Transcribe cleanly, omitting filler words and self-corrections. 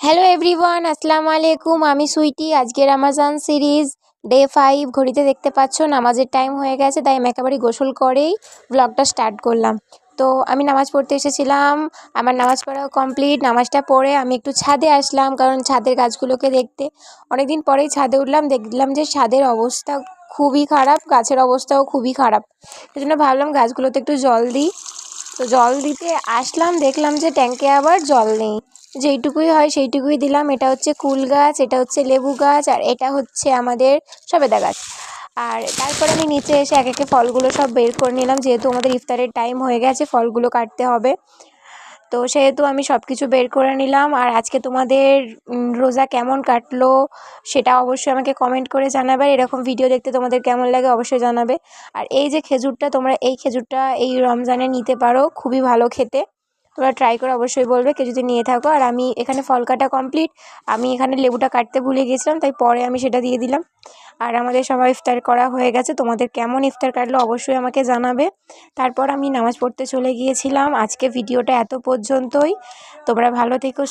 Hello everyone, আসসালামু আলাইকুম। আমি সুইটি। আজকের আমাজন সিরিজ ডে 5 ঘড়িতে দেখতে পাচ্ছ নামাজের টাইম হয়ে গেছে, তাই আমি একেবারে গোসল করেই ব্লগটা স্টার্ট করলাম। তো আমি নামাজ পড়তে এসেছিলাম, আমার নামাজ পড়াও কমপ্লিট। নামাজটা পড়ে আমি একটু ছাদে আসলাম, কারণ ছাদের গাছগুলোকে দেখতে। অনেকদিন পরেই ছাদে উঠলাম, দেখলাম যে ছাদের অবস্থা খুবই খারাপ, গাছের অবস্থাও খুবই খারাপ। সেই জন্য ভাবলাম গাছগুলোতে একটু জল দিই। তো জল দিতে আসলাম, দেখলাম যে ট্যাঙ্কে আবার জল নেই। যেইটুকুই হয় সেইটুকুই দিলাম। এটা হচ্ছে কুল গাছ, এটা হচ্ছে লেবু গাছ, আর এটা হচ্ছে আমাদের সবেদা গাছ। আর তারপরে আমি নিচে এসে এক একে ফলগুলো সব বের করে নিলাম, যেহেতু আমাদের ইফতারের টাইম হয়ে গেছে, ফলগুলো কাটতে হবে। তো সেহেতু আমি সব কিছু বের করে নিলাম। আর আজকে তোমাদের রোজা কেমন কাটলো সেটা অবশ্যই আমাকে কমেন্ট করে জানাবে। এরকম ভিডিও দেখতে তোমাদের কেমন লাগে অবশ্যই জানাবে। আর এই যে খেজুরটা, তোমরা এই খেজুরটা এই রমজানে নিতে পারো, খুবই ভালো খেতে। তোমরা ট্রাই করে অবশ্যই বলবে কেউ যদি নিয়ে থাকো। আর আমি এখানে ফল কাটা কমপ্লিট। আমি এখানে লেবুটা কাটতে ভুলে গিয়েছিলাম, তাই পরে আমি সেটা দিয়ে দিলাম। আর আমাদের সবাই ইফতার করা হয়ে গেছে। তোমাদের কেমন ইফতার কাটলো অবশ্যই আমাকে জানাবে। তারপর আমি নামাজ পড়তে চলে গিয়েছিলাম। আজকে ভিডিওটা এত পর্যন্তই। তোমরা ভালো থেকো।